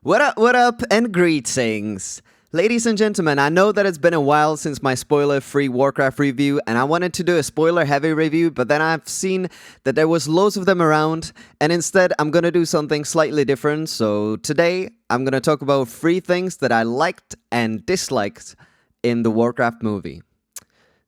What up, and greetings. Ladies and gentlemen, I know that it's been a while since my spoiler-free Warcraft review, and I wanted to do a spoiler-heavy review, but then I've seen that there was loads of them around, and instead I'm gonna do something slightly different. So today, I'm gonna talk about 3 things that I liked and disliked in the Warcraft movie.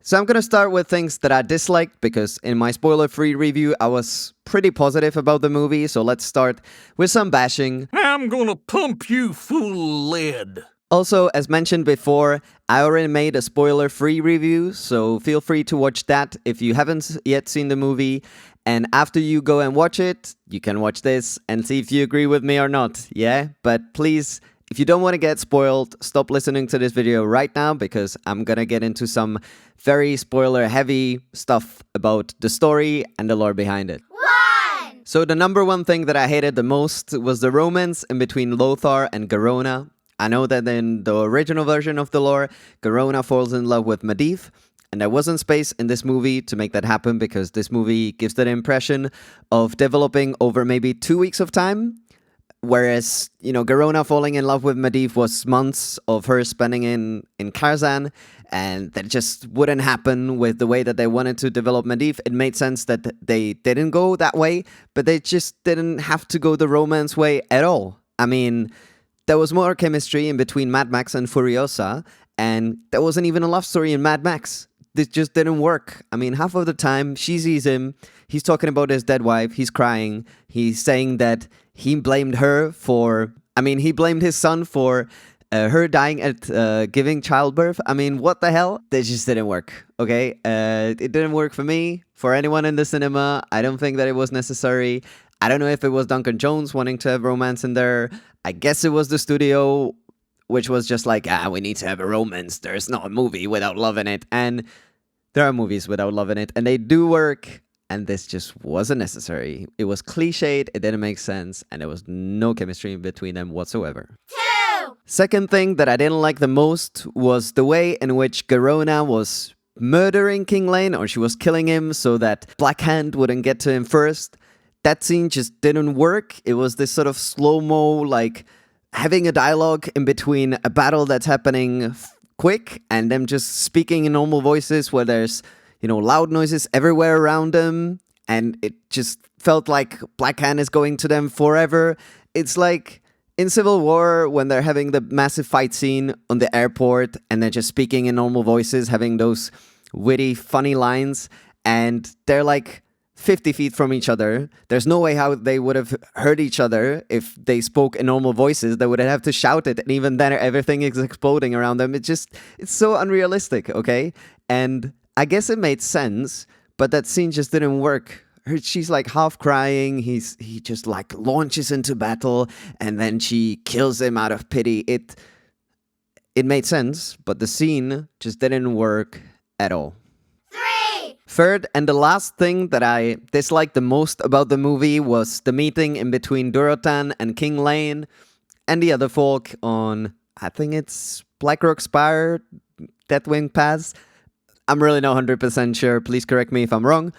So I'm gonna start with things that I disliked, because in my spoiler-free review, I was pretty positive about the movie, so let's start with some bashing. I'm gonna pump you full of lead. Also, as mentioned before, I already made a spoiler-free review, so feel free to watch that if you haven't yet seen the movie. And after you go and watch it, you can watch this and see if you agree with me or not, yeah? But please, if you don't want to get spoiled, stop listening to this video right now, because I'm gonna get into some very spoiler-heavy stuff about the story and the lore behind it. So the number one thing that I hated the most was the romance in between Lothar and Garona. I know that in the original version of the lore, Garona falls in love with Medivh, and there wasn't space in this movie to make that happen, because this movie gives the impression of developing over maybe 2 weeks of time, whereas, Garona falling in love with Medivh was months of her spending in Karzhan, and that just wouldn't happen with the way that they wanted to develop Medivh. It made sense that they didn't go that way, but they just didn't have to go the romance way at all. I mean, there was more chemistry in between Mad Max and Furiosa, and there wasn't even a love story in Mad Max. This just didn't work. I mean, half of the time, she sees him, he's talking about his dead wife, he's crying, he's saying that he blamed her for... he blamed his son for her dying at giving childbirth. I mean, what the hell? This just didn't work, okay? It didn't work for me, for anyone in the cinema. I don't think that it was necessary. I don't know if it was Duncan Jones wanting to have romance in there. I guess it was the studio, which was just like, we need to have a romance. There's not a movie without love in it. And there are movies without love in it, and they do work, and this just wasn't necessary. It was cliched, it didn't make sense, and there was no chemistry between them whatsoever. 2. Second thing that I didn't like the most was the way in which Garona was murdering King Lane, or she was killing him so that Black Hand wouldn't get to him first. That scene just didn't work. It was this sort of slow-mo, like having a dialogue in between a battle that's happening quick and them just speaking in normal voices where there's, loud noises everywhere around them. And it just felt like Black Hand is going to them forever. It's like in Civil War when they're having the massive fight scene on the airport and they're just speaking in normal voices, having those witty, funny lines, and they're like 50 feet from each other. There's no way how they would have heard each other if they spoke in normal voices. They would have to shout it, and even then everything is exploding around them. It's so unrealistic, okay? And I guess it made sense, but that scene just didn't work. She's like half crying, he just like launches into battle, and then she kills him out of pity. It made sense, but the scene just didn't work at all. Third, and the last thing that I disliked the most about the movie was the meeting in between Durotan and King Lane and the other folk on, I think it's Blackrock Spire, Deathwing Pass. I'm really not 100% sure, please correct me if I'm wrong.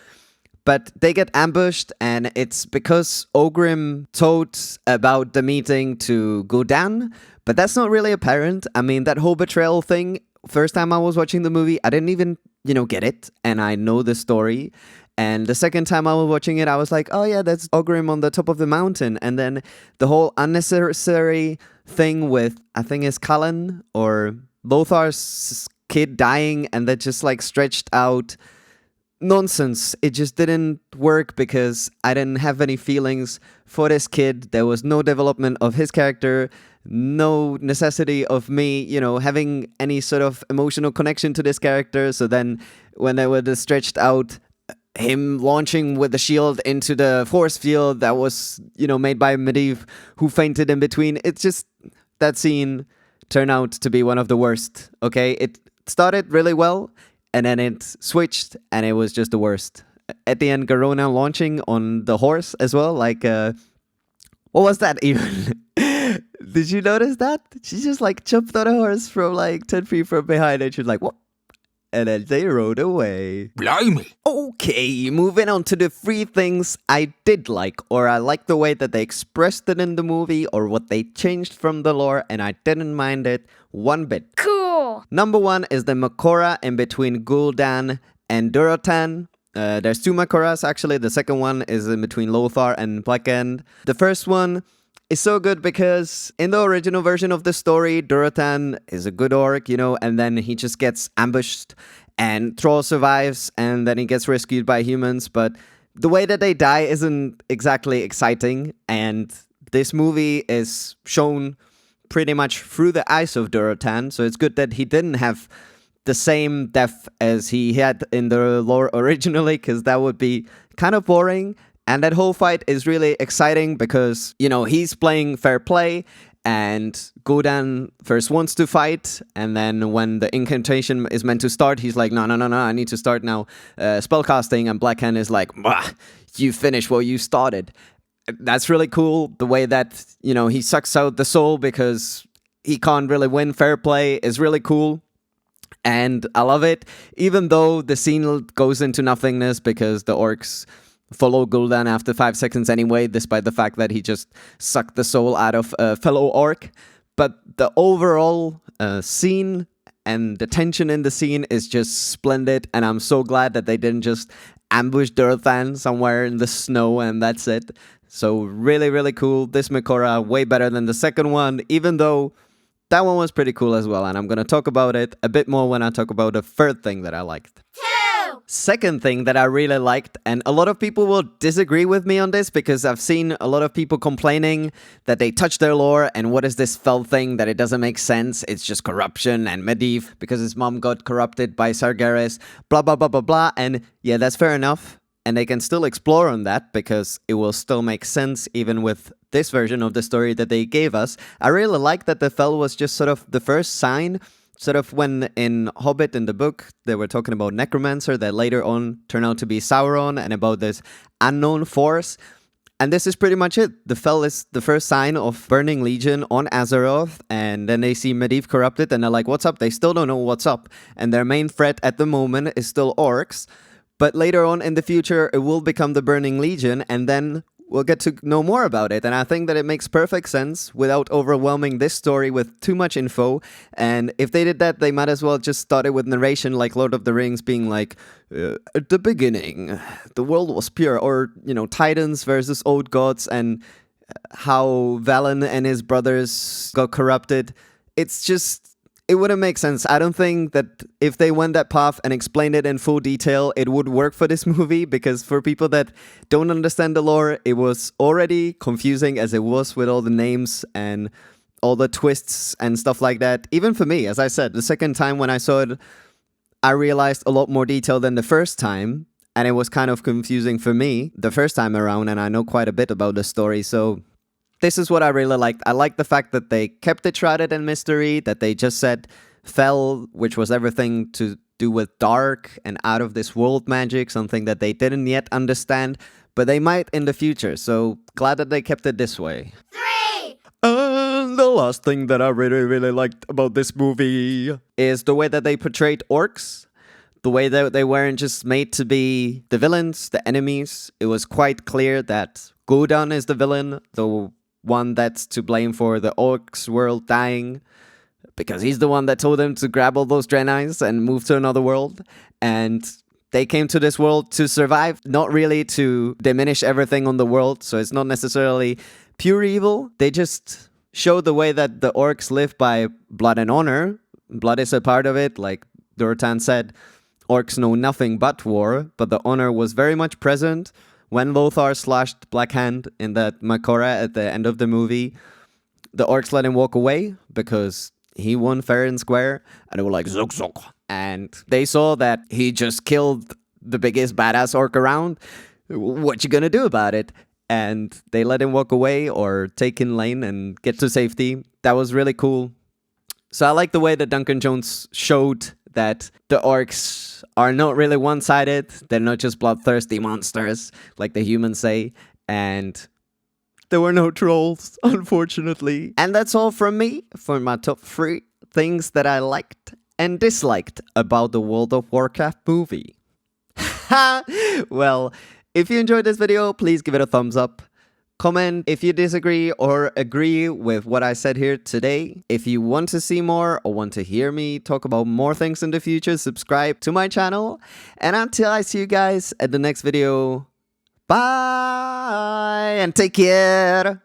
But they get ambushed, and it's because Ogrim told about the meeting to Gul'Dan, but that's not really apparent. I mean, that whole betrayal thing, first time I was watching the movie, I didn't even get it, and I know the story. And the second time I was watching it, I was like, oh yeah, that's Ogrim on the top of the mountain. And then the whole unnecessary thing with, I think it's Cullen or Lothar's kid dying, and that just like stretched out nonsense. It just didn't work because I didn't have any feelings for this kid. There was no development of his character, no necessity of me, having any sort of emotional connection to this character. So then when they were just stretched out, him launching with the shield into the force field that was, made by Medivh, who fainted in between. It's just, that scene turned out to be one of the worst, okay? It started really well, and then it switched, and it was just the worst. At the end, Garona launching on the horse as well, like, what was that even? Did you notice that? She just like jumped on a horse from like 10 feet from behind, and she's like, what? And then they rode away. Blimey. Okay, moving on to the 3 things I did like, or I liked the way that they expressed it in the movie, or what they changed from the lore, and I didn't mind it one bit. Cool. Number 1 is the Makorra in between Gul'Dan and Durotan. There's 2 Makorras actually. The second one is in between Lothar and Blackend. The first one is so good because in the original version of the story, Durotan is a good orc, and then he just gets ambushed and Thrall survives and then he gets rescued by humans. But the way that they die isn't exactly exciting, and this movie is shown pretty much through the eyes of Durotan, so it's good that he didn't have the same death as he had in the lore originally, because that would be kind of boring. And that whole fight is really exciting because, he's playing fair play, and Gul'Dan first wants to fight, and then when the incantation is meant to start, he's like, no, I need to start now spellcasting, and Blackhand is like, bah, you finish what you started. That's really cool. The way that, he sucks out the soul because he can't really win fair play is really cool. And I love it, even though the scene goes into nothingness because the orcs follow Gul'Dan after 5 seconds anyway, despite the fact that he just sucked the soul out of a fellow orc. But the overall scene and the tension in the scene is just splendid, and I'm so glad that they didn't just ambush Durotan somewhere in the snow and that's it. So really, really cool. This Makorra, way better than the second one, even though that one was pretty cool as well, and I'm going to talk about it a bit more when I talk about the third thing that I liked. 2. Second thing that I really liked, and a lot of people will disagree with me on this because I've seen a lot of people complaining that they touch their lore and what is this fell thing, that it doesn't make sense, it's just corruption and Medivh because his mom got corrupted by Sargeras, blah blah blah blah blah, and yeah, that's fair enough. And they can still explore on that because it will still make sense even with this version of the story that they gave us. I really like that the Fell was just sort of the first sign, sort of when in Hobbit in the book they were talking about Necromancer that later on turned out to be Sauron, and about this unknown force. And this is pretty much it. The Fell is the first sign of Burning Legion on Azeroth, and then they see Medivh corrupted and they're like, what's up? They still don't know what's up. And their main threat at the moment is still Orcs. But later on in the future, it will become the Burning Legion, and then we'll get to know more about it. And I think that it makes perfect sense without overwhelming this story with too much info. And if they did that, they might as well just start it with narration like Lord of the Rings, being like, at the beginning, the world was pure. Or, Titans versus old gods, and how Valen and his brothers got corrupted. It's just... it wouldn't make sense. I don't think that if they went that path and explained it in full detail, it would work for this movie, because for people that don't understand the lore, it was already confusing as it was with all the names and all the twists and stuff like that. Even for me, as I said, the second time when I saw it, I realized a lot more detail than the first time, and it was kind of confusing for me the first time around, and I know quite a bit about the story, so... this is what I really liked. I like the fact that they kept it shrouded in mystery, that they just said Fell, which was everything to do with dark and out of this world magic, something that they didn't yet understand, but they might in the future, so glad that they kept it this way. 3. And the last thing that I really, really liked about this movie is the way that they portrayed orcs. The way that they weren't just made to be the villains, the enemies. It was quite clear that Gul'Dan is the villain, the one that's to blame for the Orcs world dying, because he's the one that told them to grab all those Draenei's and move to another world. And they came to this world to survive, not really to diminish everything on the world, so it's not necessarily pure evil. They just show the way that the Orcs live by blood and honor. Blood is a part of it, like Durotan said. Orcs know nothing but war, but the honor was very much present. When Lothar slashed Blackhand in that Makorra at the end of the movie, the Orcs let him walk away because he won fair and square, and they were like, Zog Zog. And they saw that he just killed the biggest badass orc around. What you gonna do about it? And they let him walk away or take in lane and get to safety. That was really cool. So I like the way that Duncan Jones showed that the orcs are not really one-sided. They're not just bloodthirsty monsters, like the humans say. And there were no trolls, unfortunately. And that's all from me for my top 3 things that I liked and disliked about the World of Warcraft movie? Well, if you enjoyed this video, please give it a thumbs up. Comment if you disagree or agree with what I said here today. If you want to see more or want to hear me talk about more things in the future, subscribe to my channel. And until I see you guys at the next video, bye and take care.